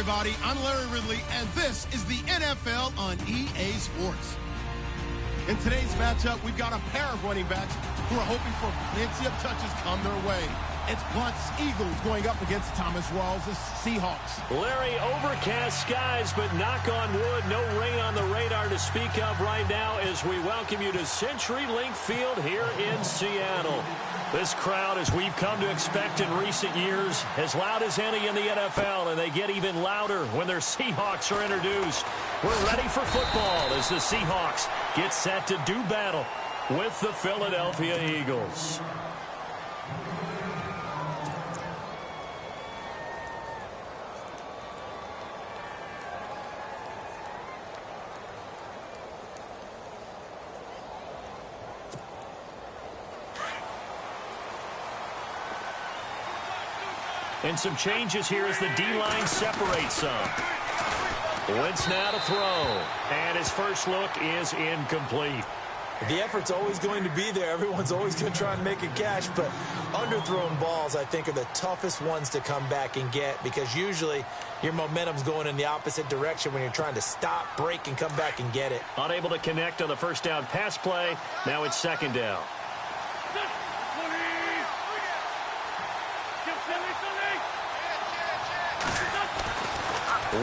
everybody. I'm Larry Ridley, and this is the NFL on EA Sports. In today's matchup, we've got a pair of running backs who are hoping for plenty of touches come their way. It's Blunt's Eagles going up against Thomas Rawls' Seahawks. Larry, overcast skies, but knock on wood, no rain on the radar to speak of right now as we welcome you to CenturyLink Field here in Seattle. This crowd, as we've come to expect in recent years, as loud as any in the NFL, and they get even louder when their Seahawks are introduced. We're ready for football as the Seahawks get set to do battle with the Philadelphia Eagles. And some changes here as the D-line separates some. Wentz now to throw. And his first look is incomplete. The effort's always going to be there. Everyone's always going to try and make a catch, but underthrown balls, I think, are the toughest ones to come back and get because usually your momentum's going in the opposite direction when you're trying to stop, break, and come back and get it. Unable to connect on the first down pass play. Now it's second down.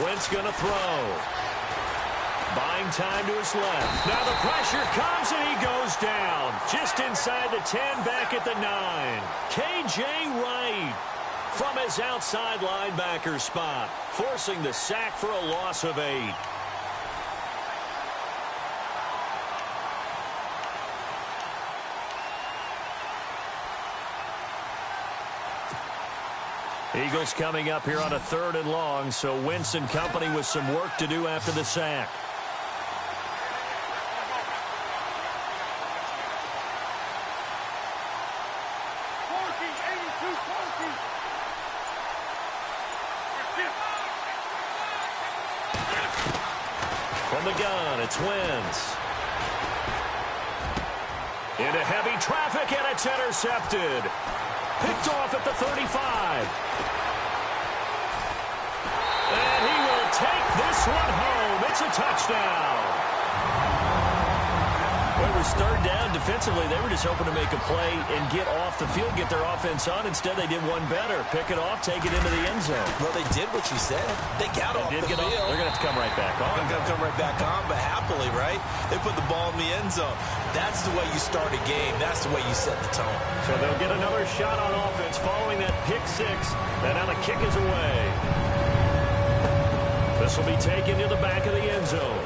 Wentz going to throw. Buying time to his left. Now the pressure comes and he goes down. Just inside the 10, back at the 9. K.J. Wright from his outside linebacker spot, forcing the sack for a loss of 8. Eagles coming up here on a 3rd and long, so Wentz and company with some work to do after the sack. From the gun, it's Wentz. Into heavy traffic, and it's intercepted. Picked off at the 35. And he will take this one home. It's a touchdown. Well, it was 3rd down. Defensively, they were just hoping to make a play and get off the field, get their offense on. Instead, they did one better. Pick it off, take it into the end zone. Well, they did what you said. They got off the field. They're going to have to come right back on. They're going to come right back on, but happily, right? They put the ball in the end zone. That's the way you start a game. That's the way you set the tone. So they'll get another shot on offense following that pick 6. And now the kick is away. This will be taken to the back of the end zone.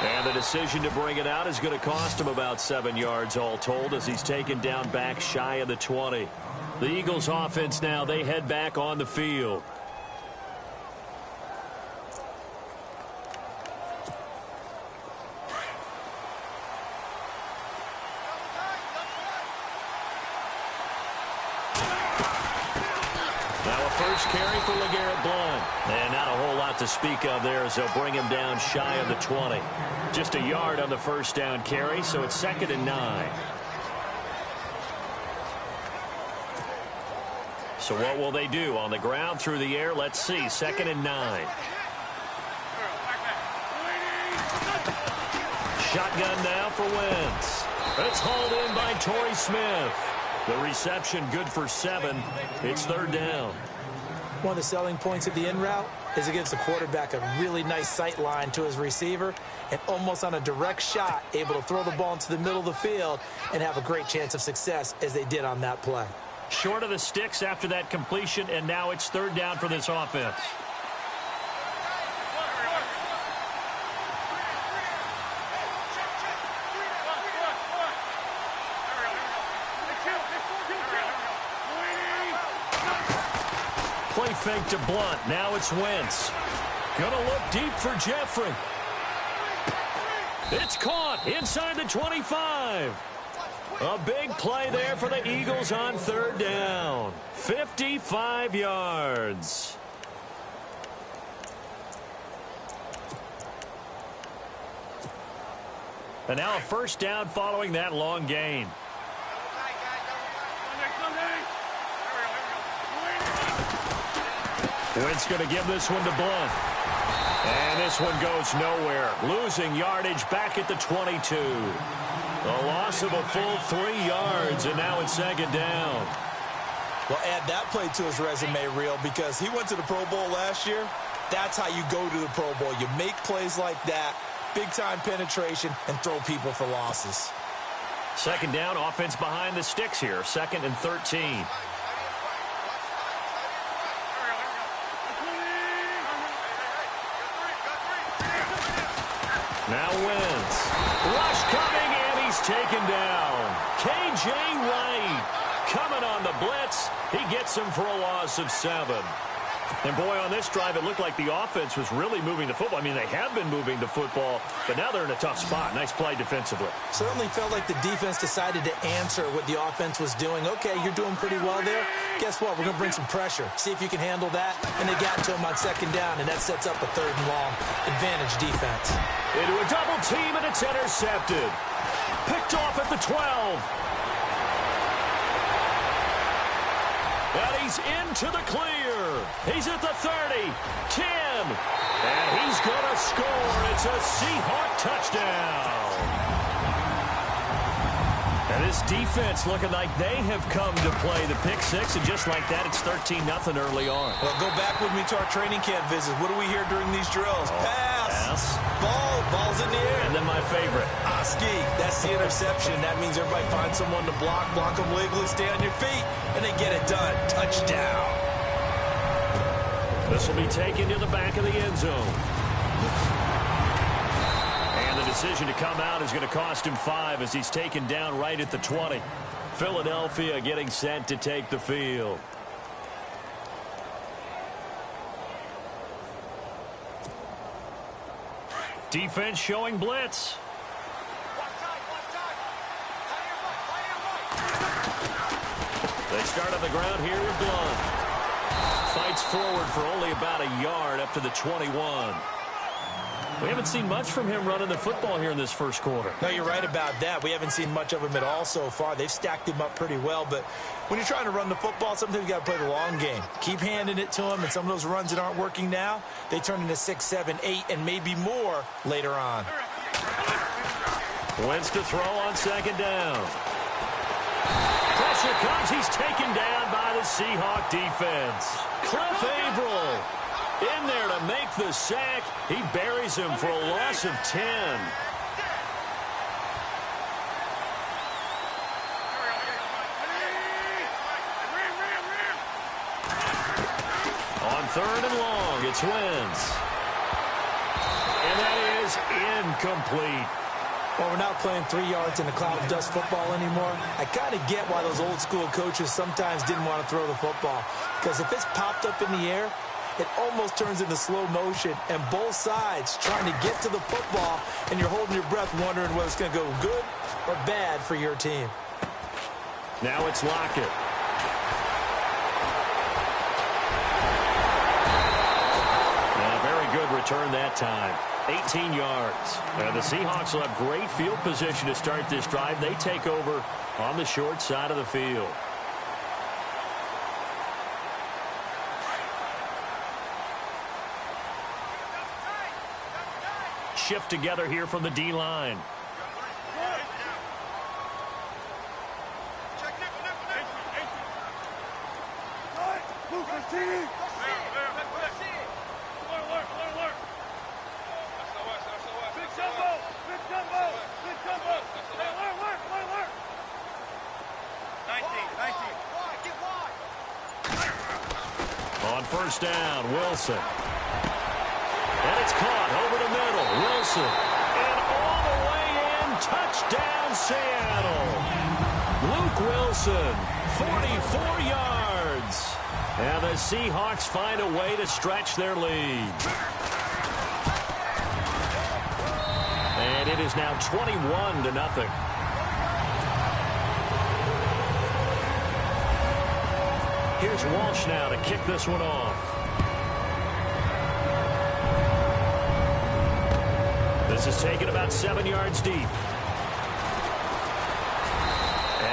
And the decision to bring it out is going to cost him about 7 yards all told as he's taken down back shy of the 20. The Eagles offense now, they head back on the field. Now a first carry for LeGarrette Blount. And not a whole lot to speak of there as they'll bring him down shy of the 20. Just a yard on the first down carry, so it's 2nd and 9. So what will they do? On the ground, through the air, let's see. 2nd and 9. Shotgun now for Wentz. It's hauled in by Torrey Smith. The reception good for 7. It's 3rd down. One of the selling points of the in route is it gives the quarterback a really nice sight line to his receiver and almost on a direct shot able to throw the ball into the middle of the field and have a great chance of success as they did on that play. Short of the sticks after that completion, and now it's 3rd down for this offense. Play fake to Blount. Now it's Wentz. Gonna look deep for Jeffrey. It's caught inside the 25. A big play there for the Eagles on 3rd down. 55 yards. And now a first down following that long gain. Wentz going to give this one to Blunt. And this one goes nowhere. Losing yardage back at the 22. A loss of a full 3 yards, and now it's second down. Well, add that play to his resume reel because he went to the Pro Bowl last year. That's how you go to the Pro Bowl. You make plays like that, big-time penetration, and throw people for losses. Second down, offense behind the sticks here. 2nd and 13. Now Wentz. Rush coming, and he's taken down. K.J. Wright coming on the blitz. He gets him for a loss of 7. And, boy, on this drive, it looked like the offense was really moving the football. I mean, they have been moving the football, but now they're in a tough spot. Nice play defensively. Certainly felt like the defense decided to answer what the offense was doing. Okay, you're doing pretty well there. Guess what? We're going to bring some pressure. See if you can handle that. And they got to him on 2nd down, and that sets up a 3rd and long. Advantage defense. Into a double team, and it's intercepted. Picked off at the 12. And he's into the clear. He's at the 30, 10, and he's going to score. It's a Seahawk touchdown. And this defense looking like they have come to play the pick six, and just like that, it's 13-0 early on. Well, go back with me to our training camp visits. What do we hear during these drills? Pass. Ball's in the air. And then my favorite. Ski. That's the interception. That means everybody finds someone to block them legally, stay on your feet, and they get it done. Touchdown. This will be taken to the back of the end zone. And the decision to come out is going to cost him 5 as he's taken down right at the 20. Philadelphia getting set to take the field. Defense showing blitz. They start on the ground here with Blunt. Fights forward for only about a yard up to the 21. We haven't seen much from him running the football here in this first quarter. No, you're right about that. We haven't seen much of him at all so far. They've stacked him up pretty well, but when you're trying to run the football, sometimes you got to play the long game. Keep handing it to him, and some of those runs that aren't working now, they turn into 6, 7, 8, and maybe more later on. Wentz to throw on 2nd down. Pressure comes. He's taken down by the Seahawk defense. Cliff Averill in there to make the sack. He buries him for a loss of 10. On 3rd and long, it's Wentz. And that is incomplete. Well, we're not playing 3 yards in a cloud of dust football anymore. I kind of get why those old school coaches sometimes didn't want to throw the football. Because if it's popped up in the air, it almost turns into slow motion, and both sides trying to get to the football, and you're holding your breath wondering whether it's going to go good or bad for your team. Now it's Lockett. A very good return that time. 18 yards. And the Seahawks will have great field position to start this drive. They take over on the short side of the field. Shift together here from the D-line. On 1st down, Wilson. And it's caught over the middle. Wilson. And all the way in. Touchdown, Seattle. Luke Wilson, 44 yards. And the Seahawks find a way to stretch their lead. And it is now 21-0. Here's Walsh now to kick this one off. This is taken about 7 yards deep. And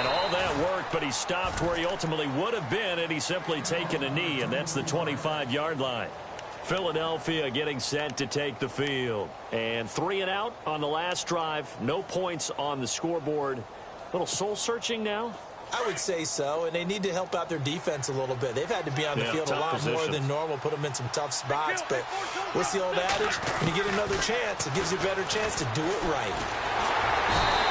all that work, but he stopped where he ultimately would have been had he simply taken a knee, and that's the 25-yard line. Philadelphia getting set to take the field. And 3 and out on the last drive. No points on the scoreboard. A little soul-searching now? I would say so, and they need to help out their defense a little bit. They've had to be on the field a lot more than normal, put them in some tough spots. But what's the old adage? When you get another chance, it gives you a better chance to do it right.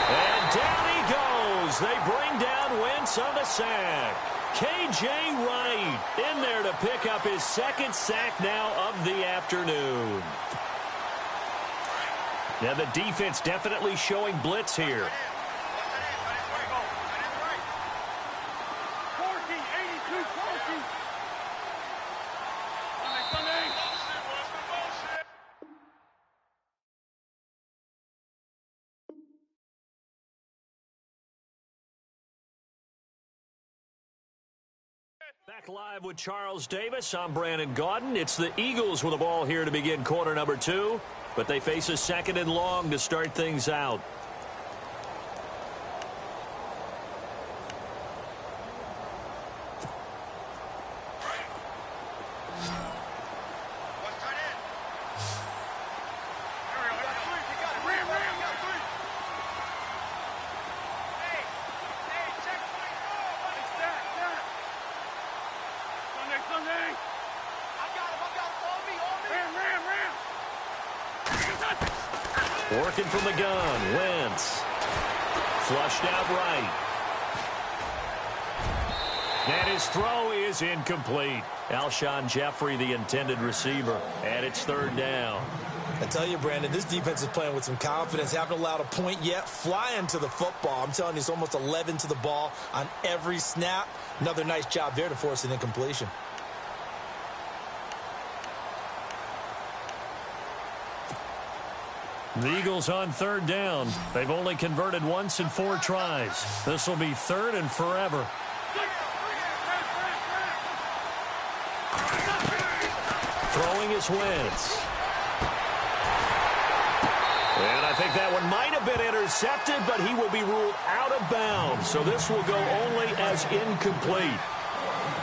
And down he goes. They bring down Wentz on the sack. K.J. Wright in there to pick up his second sack now of the afternoon. Now the defense definitely showing blitz here. Back live with Charles Davis. I'm Brandon Gaudin. It's the Eagles with the ball here to begin quarter number 2, but they face a 2nd and long to start things out. Working from the gun, Wentz. Flushed out right. And his throw is incomplete. Alshon Jeffrey, the intended receiver, and it's 3rd down. I tell you, Brandon, this defense is playing with some confidence. Haven't allowed a point yet. Flying to the football. I'm telling you, it's almost 11 to the ball on every snap. Another nice job there to force an incompletion. The Eagles on 3rd down. They've only converted once in 4 tries. This will be 3rd and forever. Throwing is Wentz. And I think that one might have been intercepted, but he will be ruled out of bounds. So this will go only as incomplete.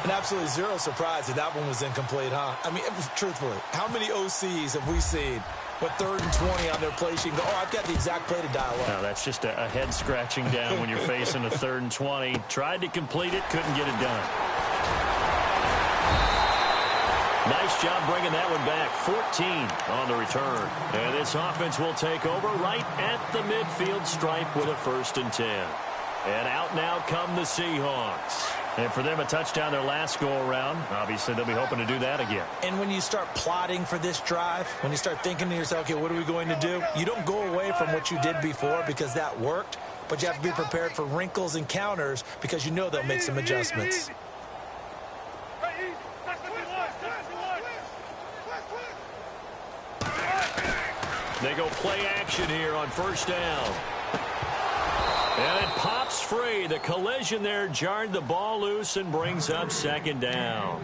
And absolutely zero surprise that that one was incomplete, huh? I mean, truthfully, how many OCs have we seen with 3rd and 20 on their play sheet and go, oh, I've got the exact play to dial up? No, that's just a head scratching down when you're facing a 3rd and 20. Tried to complete it, couldn't get it done. Nice job bringing that one back. 14 on the return. And this offense will take over right at the midfield stripe with a 1st and 10. And out now come the Seahawks. And for them, a touchdown their last go-around. Obviously, they'll be hoping to do that again. And when you start plotting for this drive, when you start thinking to yourself, okay, what are we going to do? You don't go away from what you did before because that worked, but you have to be prepared for wrinkles and counters because you know they'll make some adjustments. They go play action here on 1st down. And it pops free. The collision there jarred the ball loose and brings up 2nd down.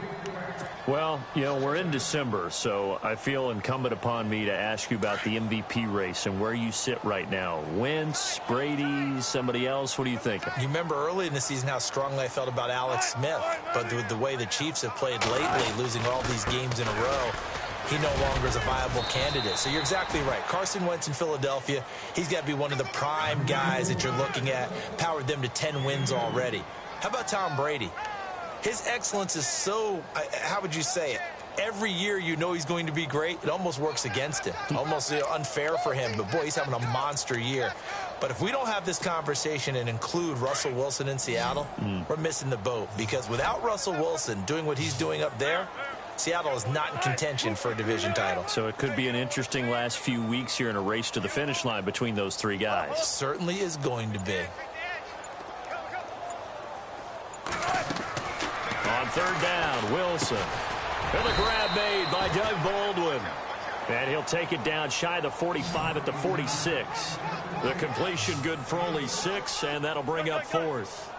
Well, you know, we're in December, so I feel incumbent upon me to ask you about the MVP race and where you sit right now. Wentz, Brady, somebody else? What are you thinking? You remember early in the season how strongly I felt about Alex Smith, but with the way the Chiefs have played lately, losing all these games in a row, he no longer is a viable candidate. So you're exactly right. Carson Wentz in Philadelphia, he's got to be one of the prime guys that you're looking at, powered them to 10 wins already. How about Tom Brady? His excellence is so, how would you say it? Every year you know he's going to be great. It almost works against him. Almost unfair for him. But, boy, he's having a monster year. But if we don't have this conversation and include Russell Wilson in Seattle, we're missing the boat. Because without Russell Wilson doing what he's doing up there, Seattle is not in contention for a division title. So it could be an interesting last few weeks here in a race to the finish line between those 3 guys. Certainly is going to be. On 3rd down, Wilson. And the grab made by Doug Baldwin. And he'll take it down shy of the 45 at the 46. The completion good for only 6, and that'll bring up 4th.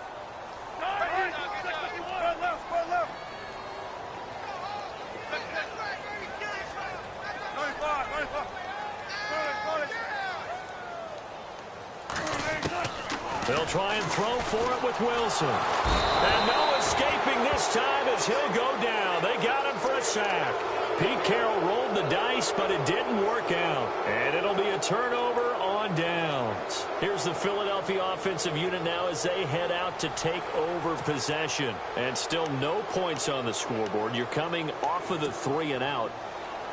They'll try and throw for it with Wilson. And no escaping this time as he'll go down. They got him for a sack. Pete Carroll rolled the dice, but it didn't work out. And it'll be a turnover on downs. Here's the Philadelphia offensive unit now as they head out to take over possession. And still no points on the scoreboard. You're coming off of the 3 and out.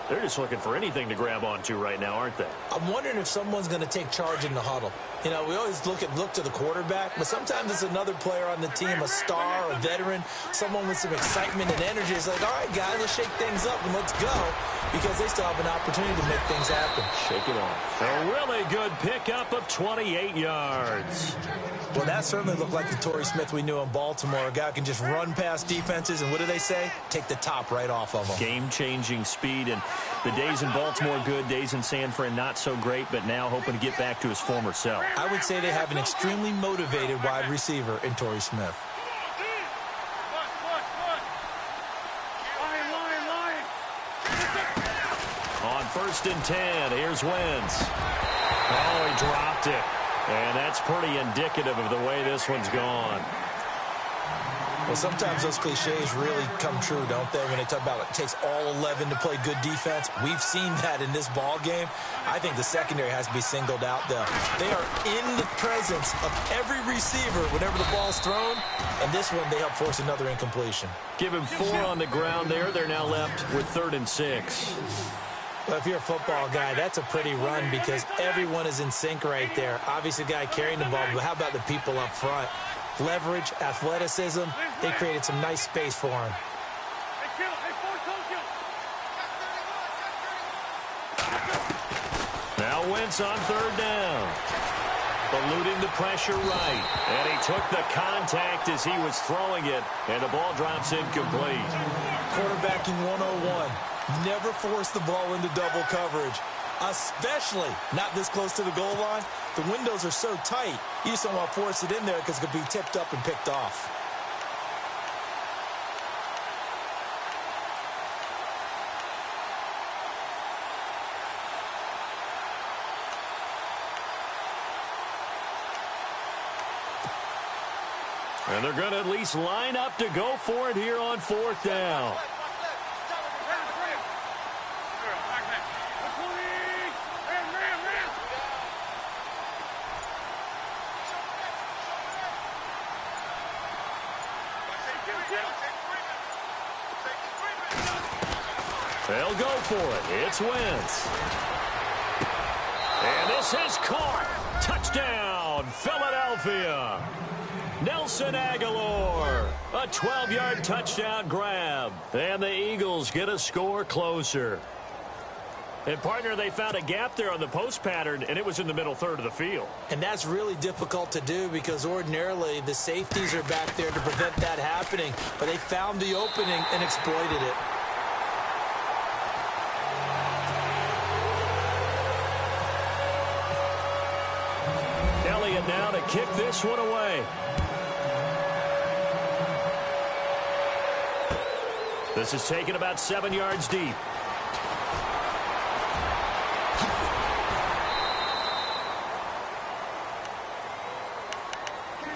They're just looking for anything to grab onto right now, aren't they? I'm wondering if someone's going to take charge in the huddle. You know, we always look to the quarterback, but sometimes it's another player on the team, a star, a veteran, someone with some excitement and energy. It's like, all right, guys, let's shake things up and let's go, because they still have an opportunity to make things happen. Shake it off. A really good pickup of 28 yards. Well, that certainly looked like the Torrey Smith we knew in Baltimore. A guy who can just run past defenses, and what do they say? Take the top right off of them. Game-changing speed, and the days in Baltimore good, days in San Fran not so great, but now hoping to get back to his former self. I would say they have an extremely motivated wide receiver in Torrey Smith. On 1st and 10, here's Wentz. Oh, he dropped it. And that's pretty indicative of the way this one's gone. Well, sometimes those cliches really come true, don't they? When they talk about it takes all 11 to play good defense. We've seen that in this ball game. I think the secondary has to be singled out, though. They are in the presence of every receiver whenever the ball's thrown. And this one, they help force another incompletion. Give him 4 on the ground there. They're now left with 3rd and 6. Well, if you're a football guy, that's a pretty run because everyone is in sync right there. Obviously, the guy carrying the ball, but how about the people up front? Leverage, athleticism, they created some nice space for him. Now Wentz on 3rd down. Eluding the pressure right. And he took the contact as he was throwing it, and the ball drops incomplete. Quarterbacking 101. Never force the ball into double coverage, especially not this close to the goal line. The windows are so tight, you just don't want to force it in there because it could be tipped up and picked off. And they're going to at least line up to go for it here on 4th down. They'll go for it. It's Wentz. And this is caught. Touchdown, Philadelphia. Nelson Aguilar. A 12-yard touchdown grab. And the Eagles get a score closer. And, partner, they found a gap there on the post pattern, and it was in the middle 3rd of the field. And that's really difficult to do because ordinarily the safeties are back there to prevent that happening. But they found the opening and exploited it. Elliott now to kick this one away. This is taken about 7 yards deep.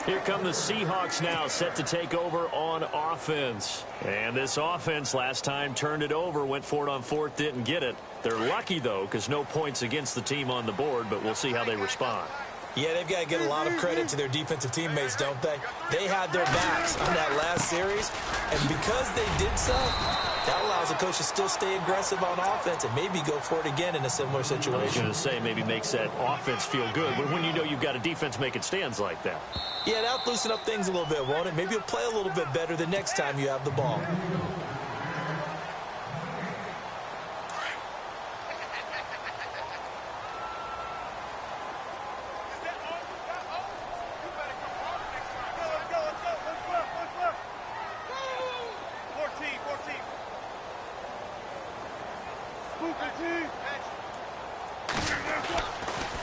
Here come the Seahawks now, set to take over on offense. And this offense last time turned it over, went for it on 4th, didn't get it. They're lucky, though, because no points against the team on the board, but we'll see how they respond. Yeah, they've got to get a lot of credit to their defensive teammates, don't they? They had their backs on that last series, and because they did so, that allows the coach to still stay aggressive on offense and maybe go for it again in a similar situation. I was going to say maybe makes that offense feel good, but when you know you've got a defense making stands like that. Yeah, that'll loosen up things a little bit, won't it? Maybe you'll play a little bit better the next time you have the ball.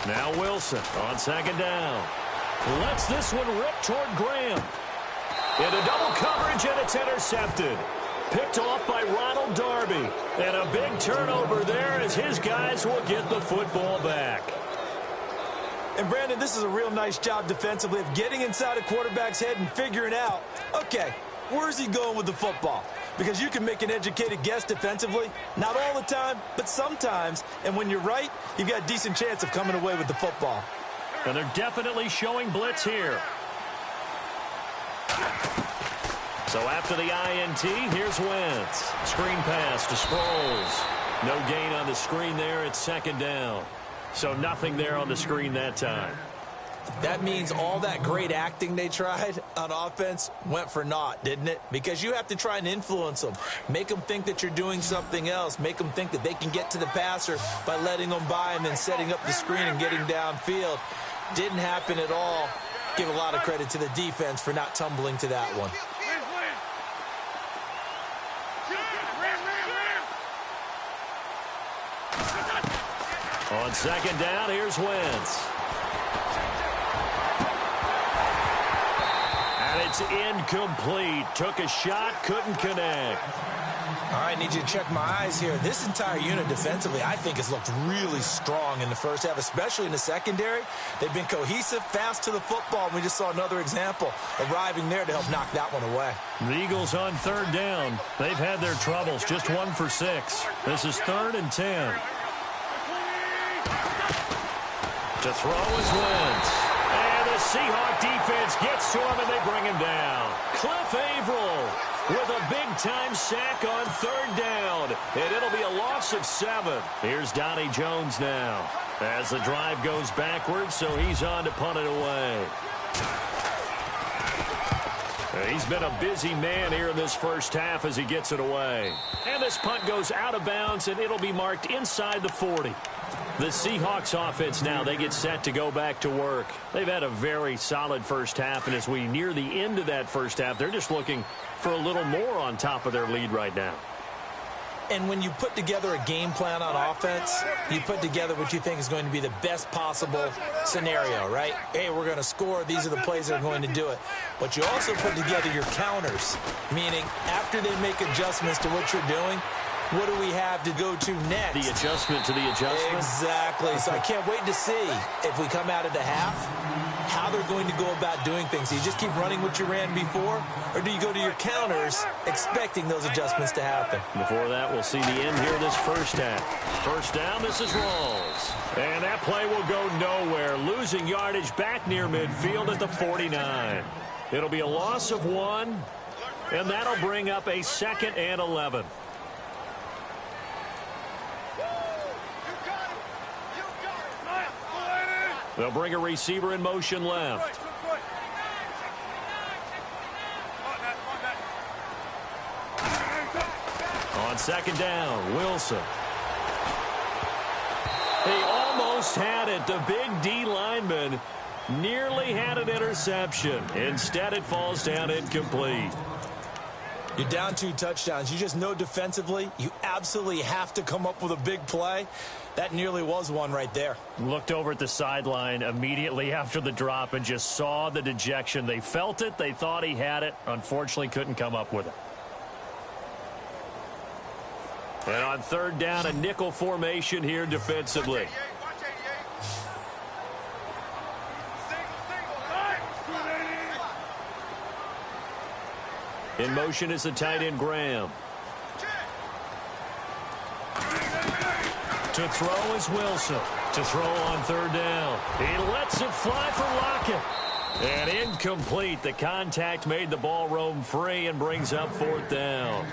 Now Wilson on 2nd down. Lets this one rip toward Graham. Into double coverage, and it's intercepted. Picked off by Ronald Darby. And a big turnover there as his guys will get the football back. And, Brandon, this is a real nice job defensively of getting inside a quarterback's head and figuring out, okay, where's he going with the football? Because you can make an educated guess defensively, not all the time, but sometimes. And when you're right, you've got a decent chance of coming away with the football. And they're definitely showing blitz here. So after the INT, here's Wentz. Screen pass to Sproles. No gain on the screen there. It's second down. So nothing there on the screen that time. That means all that great acting they tried on offense went for naught, didn't it? Because you have to try and influence them. Make them think that you're doing something else. Make them think that they can get to the passer by letting them by and then setting up the screen and getting downfield. Didn't happen at all. Give a lot of credit to the defense for not tumbling to that one. On second down, here's Wentz. And it's incomplete. Took a shot, couldn't connect. All right, need you to check my eyes here. This entire unit defensively, I think, has looked really strong in the first half, especially in the secondary. They've been cohesive, fast to the football, and we just saw another example arriving there to help knock that one away. The Eagles on third down. They've had their troubles, just 1 for 6. This is 3rd and 10. To throw is Wentz. And the Seahawk defense gets to him, and they bring him down. Cliff Averill with a big-time sack on third down. And it'll be a loss of 7. Here's Donnie Jones now as the drive goes backwards, so he's on to punt it away. He's been a busy man here in this first half as he gets it away. And this punt goes out of bounds, and it'll be marked inside the 40. The Seahawks offense now, they get set to go back to work. They've had a very solid first half, and as we near the end of that first half, they're just looking for a little more on top of their lead right now. And when you put together a game plan on offense, you put together what you think is going to be the best possible scenario, right? Hey, we're going to score. These are the plays that are going to do it. But you also put together your counters, meaning after they make adjustments to what you're doing, what do we have to go to next? The adjustment to the adjustment? Exactly. So I can't wait to see if we come out of the half, how they're going to go about doing things. Do you just keep running what you ran before, or do you go to your counters expecting those adjustments to happen? Before that, we'll see the end here this first half. First down, this is Rawls. And that play will go nowhere. Losing yardage back near midfield at the 49. It'll be a loss of 1, and that'll bring up a 2nd and 11. They'll bring a receiver in motion left. On second down, Wilson. He almost had it. The big D lineman nearly had an interception. Instead, it falls down incomplete. You're down 2 touchdowns. You just know defensively you absolutely have to come up with a big play. That nearly was one right there. Looked over at the sideline immediately after the drop and just saw the dejection. They felt it. They thought he had it. Unfortunately, couldn't come up with it. And on third down, a nickel formation here defensively. In motion is the tight end, Graham. To throw is Wilson. To throw on third down. He lets it fly for Lockett. And incomplete. The contact made the ball roam free and brings up 4th down.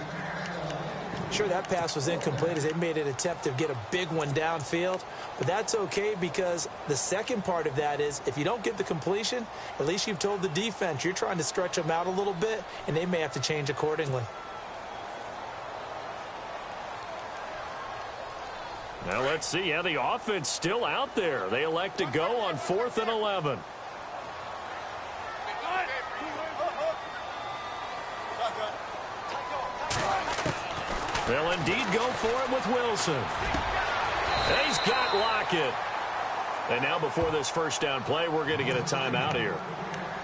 Sure, that pass was incomplete as they made an attempt to get a big one downfield. But that's okay because the second part of that is if you don't get the completion, at least you've told the defense you're trying to stretch them out a little bit, and they may have to change accordingly. Now let's see how the offense still out there. They elect to go on 4th and 11. They'll indeed go for it with Wilson. He's got Lockett. And now before this first down play, we're going to get a timeout here,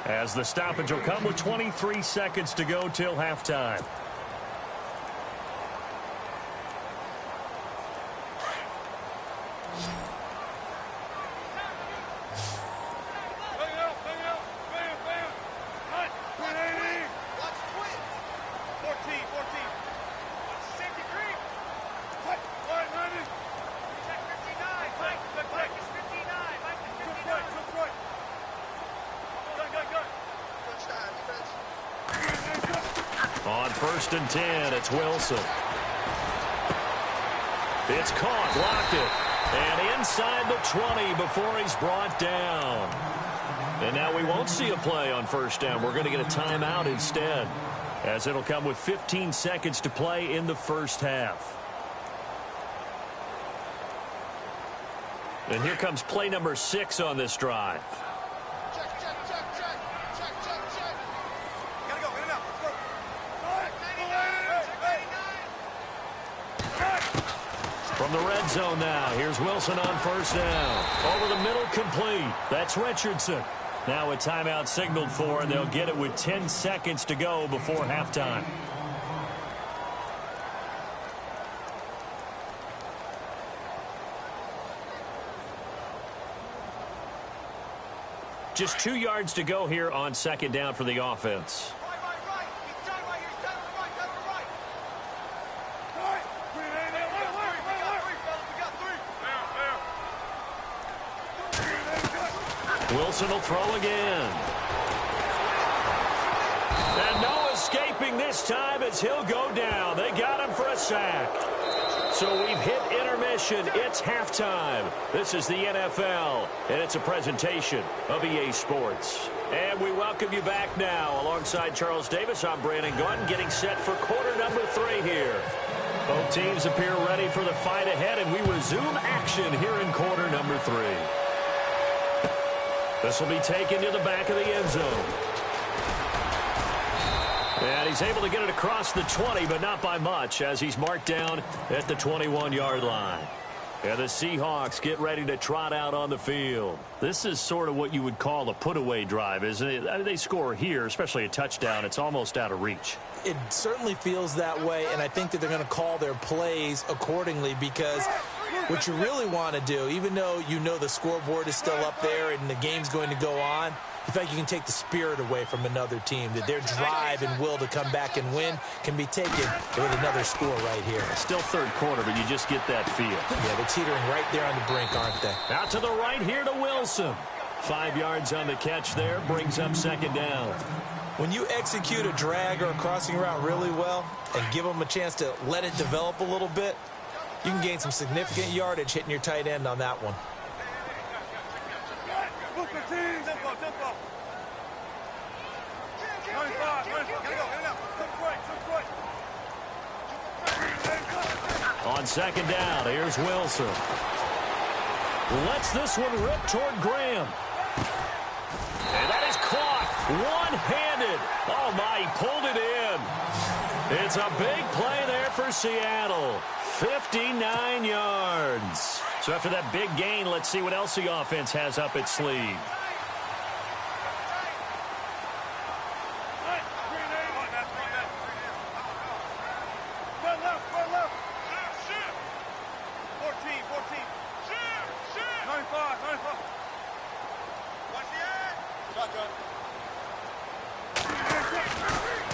as the stoppage will come with 23 seconds to go till halftime. On 1st and 10, it's Wilson. It's caught, blocked it, and inside the 20 before he's brought down. And now we won't see a play on 1st down. We're going to get a timeout instead, as it'll come with 15 seconds to play in the first half. And here comes play number 6 on this drive. From the red zone now, here's Wilson on 1st down. Over the middle, complete. That's Richardson. Now a timeout signaled for, and they'll get it with 10 seconds to go before halftime. Just 2 yards to go here on 2nd down for the offense. Wilson will throw again. And no escaping this time as he'll go down. They got him for a sack. So we've hit intermission. It's halftime. This is the NFL, and it's a presentation of EA Sports. And we welcome you back now. Alongside Charles Davis, I'm Brandon Gunn, getting set for quarter number 3 here. Both teams appear ready for the fight ahead, and we resume action here in quarter number 3. This will be taken to the back of the end zone. And he's able to get it across the 20, but not by much, as he's marked down at the 21-yard line. And the Seahawks get ready to trot out on the field. This is sort of what you would call a put-away drive, isn't it? I mean, they score here, especially a touchdown. It's almost out of reach. It certainly feels that way, and I think that they're going to call their plays accordingly, because what you really want to do, even though you know the scoreboard is still up there and the game's going to go on, you feel like you can take the spirit away from another team, that their drive and will to come back and win can be taken with another score right here. Still 3rd quarter, but you just get that feel. Yeah, they're teetering right there on the brink, aren't they? Out to the right here to Wilson. 5 yards on the catch there, brings up 2nd down. When you execute a drag or a crossing route really well and give them a chance to let it develop a little bit, you can gain some significant yardage hitting your tight end on that one. On 2nd down, here's Wilson. Lets this one rip toward Graham. And that is caught one-handed. Oh, my, he pulled it in. It's a big play there for Seattle. 59 yards. So after that big gain, let's see what else the offense has up its sleeve.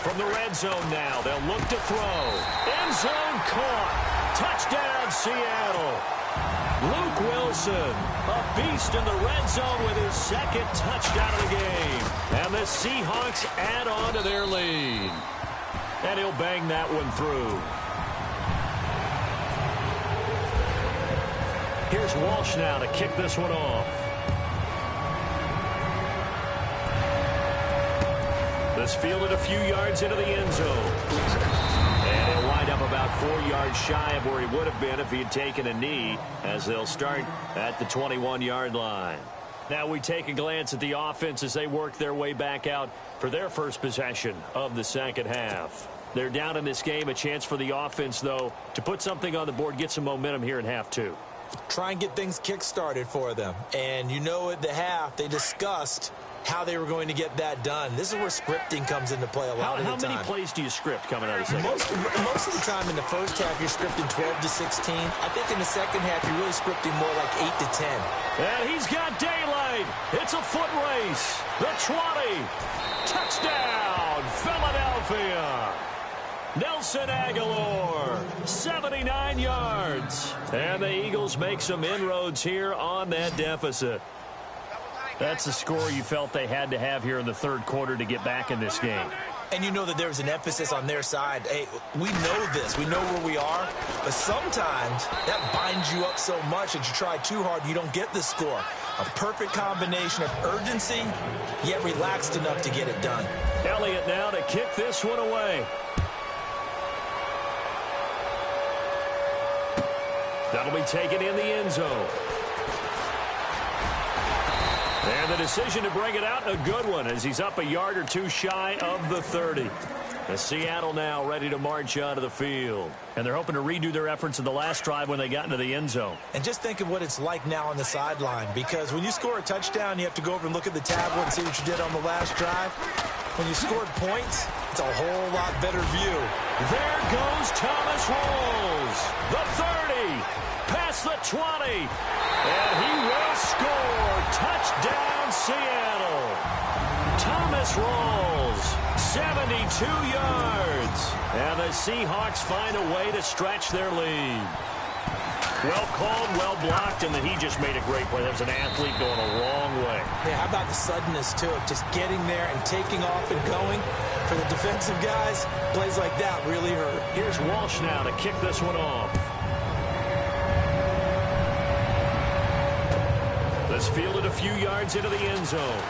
From the red zone now, they'll look to throw. End zone caught. Touchdown, Seattle. Luke Wilson, a beast in the red zone with his 2nd touchdown of the game. And the Seahawks add on to their lead. And he'll bang that one through. Here's Walsh now to kick this one off. This fielded a few yards into the end zone. And he'll wind up about 4 yards shy of where he would have been if he had taken a knee, as they'll start at the 21-yard line. Now we take a glance at the offense as they work their way back out for their first possession of the 2nd half. They're down in this game. A chance for the offense, though, to put something on the board, get some momentum here in half 2. Try and get things kick-started for them. And you know at the half, they discussed how they were going to get that done. This is where scripting comes into play a lot of the time. How many plays do you script coming out of the second? Most of the time in the first half, you're scripting 12 to 16. I think in the second half, you're really scripting more like 8 to 10. And he's got daylight. It's a foot race. The 20. Touchdown, Philadelphia. Nelson Aguilar, 79 yards. And the Eagles make some inroads here on that deficit. That's the score you felt they had to have here in the 3rd quarter to get back in this game. And you know that there's an emphasis on their side. Hey, we know this. We know where we are. But sometimes that binds you up so much that you try too hard, you don't get the score. A perfect combination of urgency, yet relaxed enough to get it done. Elliott now to kick this one away. That'll be taken in the end zone. And the decision to bring it out, a good one, as he's up a yard or two shy of the 30. The Seattle now ready to march onto the field. And they're hoping to redo their efforts in the last drive when they got into the end zone. And just think of what it's like now on the sideline, because when you score a touchdown, you have to go over and look at the tablet and see what you did on the last drive. When you scored points, it's a whole lot better view. There goes Thomas Rawls. The 30, past the 20, and he will score. Touchdown, Seattle. Thomas Rawls, 72 yards. And the Seahawks find a way to stretch their lead. Well called, well blocked, and then he just made a great play. That was an athlete going a long way. Yeah, how about the suddenness to it? Just getting there and taking off and going. For the defensive guys, plays like that really hurt. Here's Walsh now to kick this one off. This fielded a few yards into the end zone.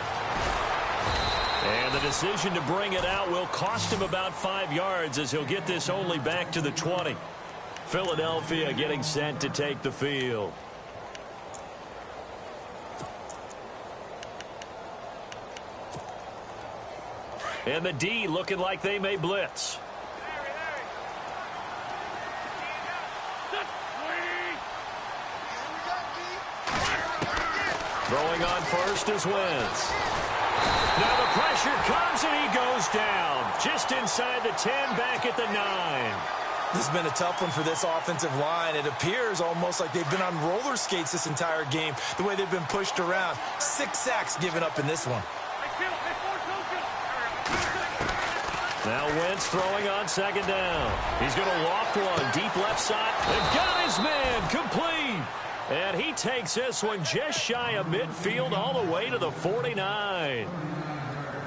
And the decision to bring it out will cost him about 5 yards, as he'll get this only back to the 20. Philadelphia getting set to take the field. And the D looking like they may blitz. Throwing on first is Wentz. Now the pressure comes and he goes down. Just inside the 10, back at the 9. This has been a tough one for this offensive line. It appears almost like they've been on roller skates this entire game, the way they've been pushed around. 6 sacks given up in this one. Now Wentz throwing on second down. He's going to loft one deep left side. They've got his man complete. And he takes this one just shy of midfield all the way to the 49.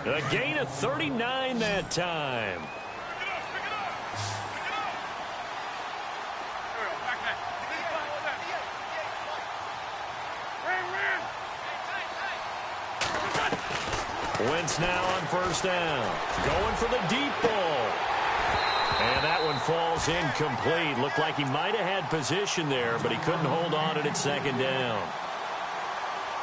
A gain of 39 that time. Wentz now on first down. Going for the deep ball. And that one falls incomplete. Looked like he might have had position there, but he couldn't hold on to it at second down.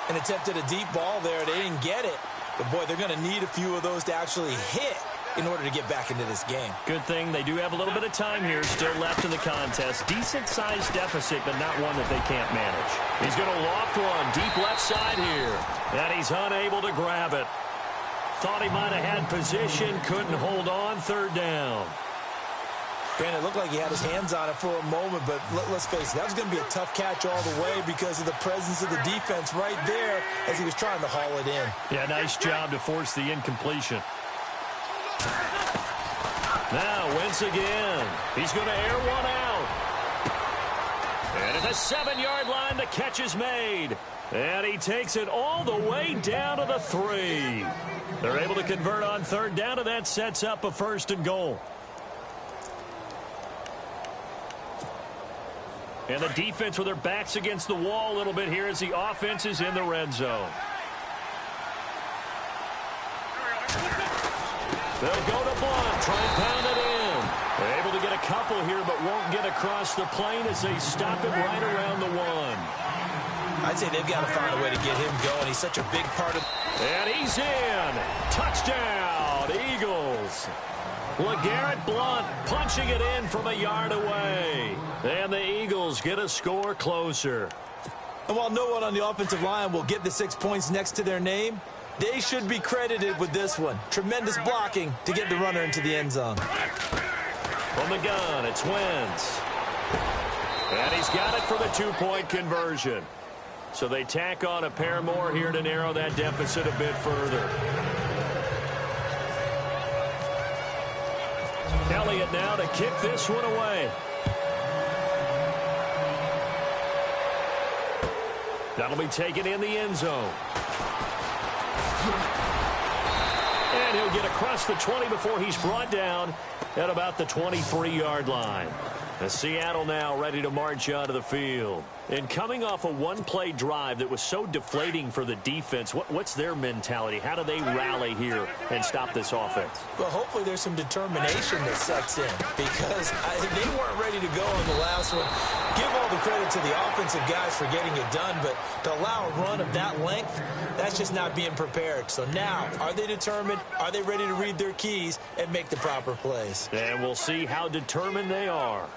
An attempt at a deep ball there. They didn't get it. But, boy, they're going to need a few of those to actually hit in order to get back into this game. Good thing they do have a little bit of time here still left in the contest. Decent-sized deficit, but not one that they can't manage. He's going to loft one deep left side here. And he's unable to grab it. Thought he might have had position, couldn't hold on, third down. Brandon, it looked like he had his hands on it for a moment, but let's face it, that was going to be a tough catch all the way because of the presence of the defense right there as he was trying to haul it in. Yeah, nice job to force the incompletion. Now, Wentz again. He's going to air one out. And at the 7-yard line, the catch is made. And he takes it all the way down to the 3. They're able to convert on third down, and that sets up a 1st and goal. And the defense with their backs against the wall a little bit here as the offense is in the red zone. They'll go to Blunt, try and pound it in. They're able to get a couple here, but won't get across the plane as they stop it right around the 1. I'd say they've got to find a way to get him going. He's such a big part of... And he's in. Touchdown, Eagles. LeGarrette Blunt punching it in from a yard away. And the Eagles get a score closer. And while no one on the offensive line will get the 6 points next to their name, they should be credited with this one. Tremendous blocking to get the runner into the end zone. From the gun, it's Wentz. And he's got it for the 2-point conversion. So they tack on a pair more here to narrow that deficit a bit further. Elliott now to kick this one away. That'll be taken in the end zone. And and he'll get across the 20 before he's brought down at about the 23-yard line. And Seattle now ready to march onto the field. And coming off a one-play drive that was so deflating for the defense, what's their mentality? How do they rally here and stop this offense? Well, hopefully there's some determination that sets in because they weren't ready to go on the last one. Give all the credit to the offensive guys for getting it done, but to allow a run of that length, that's just not being prepared. So now, are they determined? Are they ready to read their keys and make the proper plays? And we'll see how determined they are.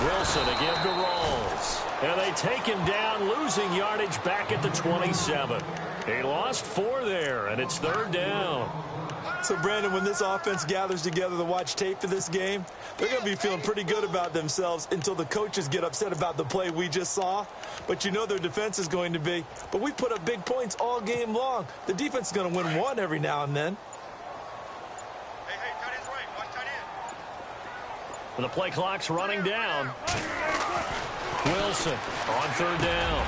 Wilson again to Rawls. And they take him down, losing yardage back at the 27. He lost 4 there, and it's 3rd down. So, Brandon, when this offense gathers together to watch tape of this game, they're going to be feeling pretty good about themselves until the coaches get upset about the play we just saw. But you know their defense is going to be. But we put up big points all game long. The defense is going to win one every now and then. The play clock's running down. Wilson on 3rd down.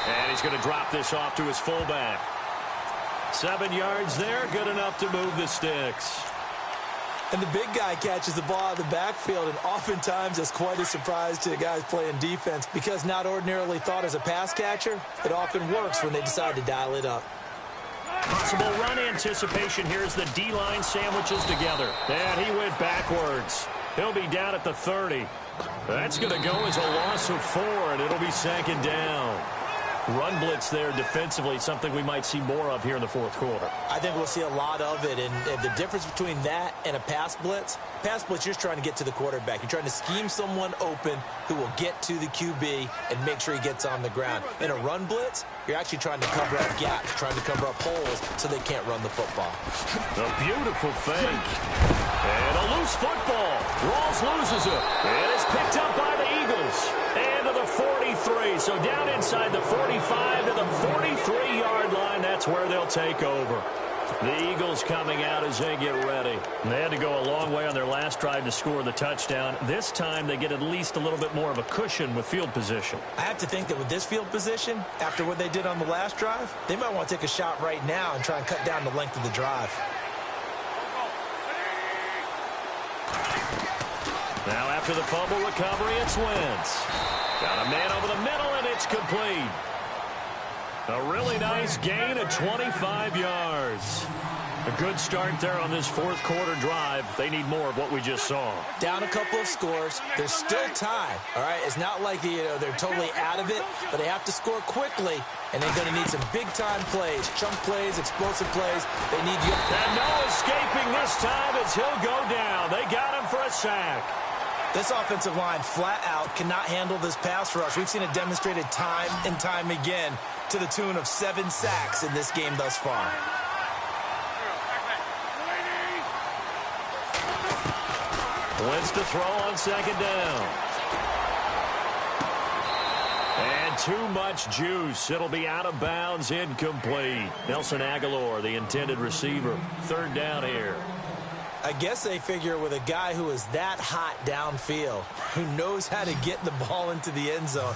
And he's going to drop this off to his fullback. 7 yards there, good enough to move the sticks. And the big guy catches the ball out of the backfield, and oftentimes it's quite a surprise to the guys playing defense because not ordinarily thought as a pass catcher, it often works when they decide to dial it up. Possible run anticipation here as the D-line sandwiches together. And he went backwards. He'll be down at the 30. That's going to go as a loss of 4, and it'll be 2nd down. Run blitz there defensively, something we might see more of here in the 4th quarter. I think we'll see a lot of it, and the difference between that and a pass blitz, you're just trying to get to the quarterback. You're trying to scheme someone open who will get to the QB and make sure he gets on the ground. In a run blitz, you're actually trying to cover up gaps, trying to cover up holes so they can't run the football. A beautiful fake. And a loose football. Rawls loses it. It is picked up by the Eagles. And to the 43. So down inside the 45 to the 43-yard line. That's where they'll take over. The Eagles coming out as they get ready. They had to go a long way on their last drive to score the touchdown. This time they get at least a little bit more of a cushion with field position. I have to think that with this field position, after what they did on the last drive, they might want to take a shot right now and try and cut down the length of the drive. Now after the fumble recovery, it's Wentz. Got a man over the middle, and it's complete. A really nice gain of 25 yards. A good start there on this 4th quarter drive. They need more of what we just saw. Down a couple of scores. There's still time, all right? It's not like they're totally out of it, but they have to score quickly, and they're going to need some big-time plays, chunk plays, explosive plays. They need you. And no escaping this time as he'll go down. They got him for a sack. This offensive line flat out cannot handle this pass rush. We've seen it demonstrated time and time again to the tune of 7 sacks in this game thus far. Wentz to throw on 2nd down. And too much juice. It'll be out of bounds, incomplete. Nelson Aguilar, the intended receiver. 3rd down here. I guess they figure with a guy who is that hot downfield, who knows how to get the ball into the end zone,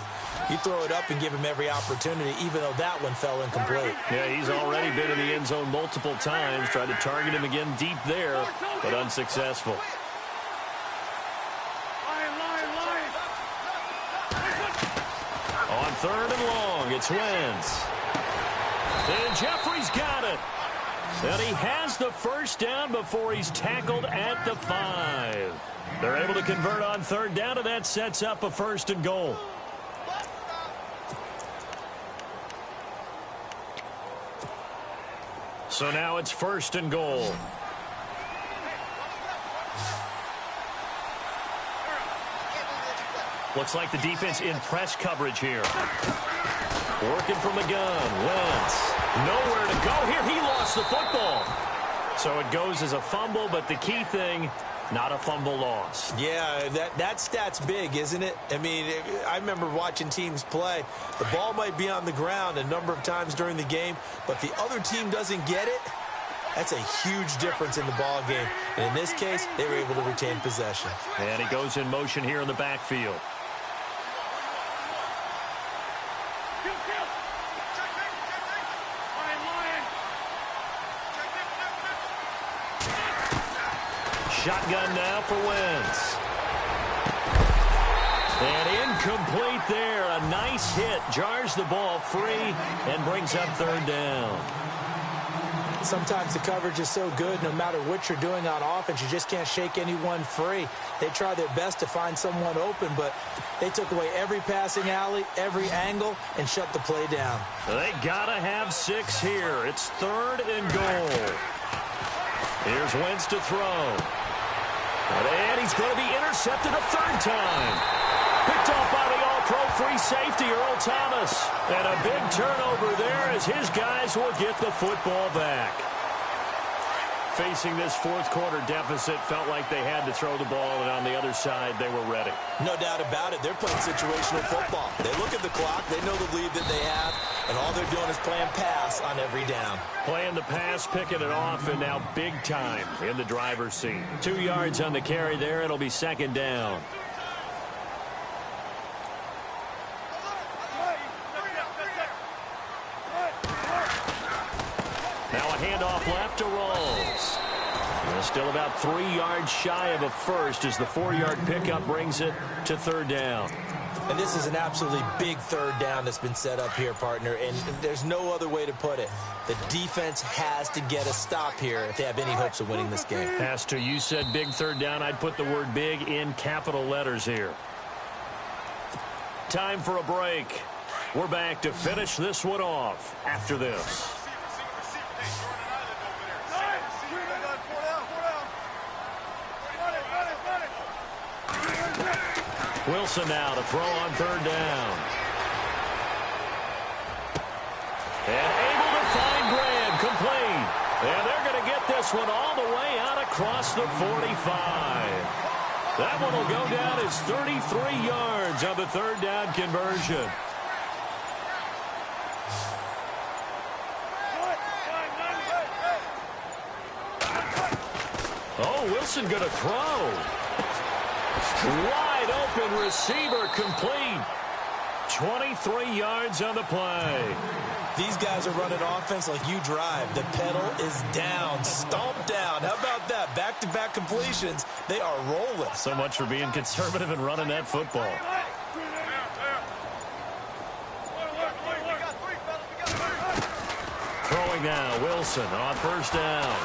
you throw it up and give him every opportunity, even though that one fell incomplete. Yeah, he's already been in the end zone multiple times, tried to target him again deep there, but unsuccessful. On 3rd and long, it's Wentz. And Jeffrey's got it. And he has the 1st down before he's tackled at the 5. They're able to convert on 3rd down, and that sets up a 1st and goal. So now it's 1st and goal. Looks like the defense in press coverage here. Working from the gun. Wentz. Nowhere to go here. He lost the football. So it goes as a fumble, but the key thing, not a fumble loss. Yeah, that stat's big, isn't it? I mean, I remember watching teams play. The ball might be on the ground a number of times during the game, but the other team doesn't get it. That's a huge difference in the ball game. And in this case, they were able to retain possession. And he goes in motion here in the backfield. Shotgun now for Wentz. And incomplete there. A nice hit. Jars the ball free and brings up third down. Sometimes the coverage is so good, no matter what you're doing on offense, you just can't shake anyone free. They try their best to find someone open, but they took away every passing alley, every angle, and shut the play down. They gotta have 6 here. It's third and goal. Here's Wentz to throw. And he's going to be intercepted a third time. Picked off by the all-pro free safety, Earl Thomas. And a big turnover there as his guys will get the football back. Facing this fourth quarter deficit, felt like they had to throw the ball, and on the other side, they were ready. No doubt about it. They're playing situational football. They look at the clock, they know the lead that they have, and all they're doing is playing pass on every down. Playing the pass, picking it off, and now big time in the driver's seat. 2 yards on the carry there. It'll be second down. Now a handoff left to Rolls. Still about 3 yards shy of a first as the 4-yard pickup brings it to third down. And this is an absolutely big third down that's been set up here, partner, and there's no other way to put it. The defense has to get a stop here if they have any hopes of winning this game. Has to. You said big third down. I'd put the word big in capital letters here. Time for a break. We're back to finish this one off after this. Wilson now to throw on third down. And able to find Graham, complete. And they're going to get this one all the way out across the 45. That one will go down as 33 yards on the third down conversion. Oh, Wilson going to throw. Wide open receiver, complete. 23 yards on the play. These guys are running offense like you drive. The pedal is down, stomped down. How about that? Back-to-back completions. They are rolling. So much for being conservative and running that football. Throwing now, Wilson on first down.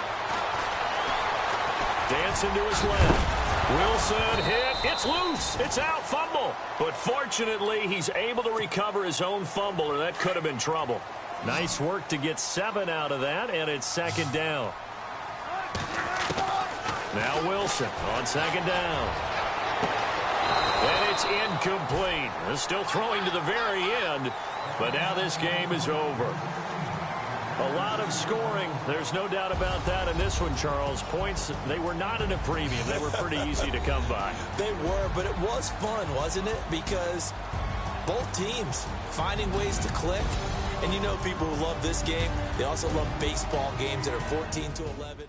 Dancing to his left. Wilson hit. It's loose. It's out. Fumble. But fortunately, he's able to recover his own fumble, or that could have been trouble. Nice work to get 7 out of that, and it's second down. Now Wilson on second down. And it's incomplete. They're still throwing to the very end, but now this game is over. A lot of scoring. There's no doubt about that in this one, Charles. Points, they were not in a premium. They were pretty easy to come by. They were, but it was fun, wasn't it? Because both teams finding ways to click. And you know people who love this game, they also love baseball games that are 14-11.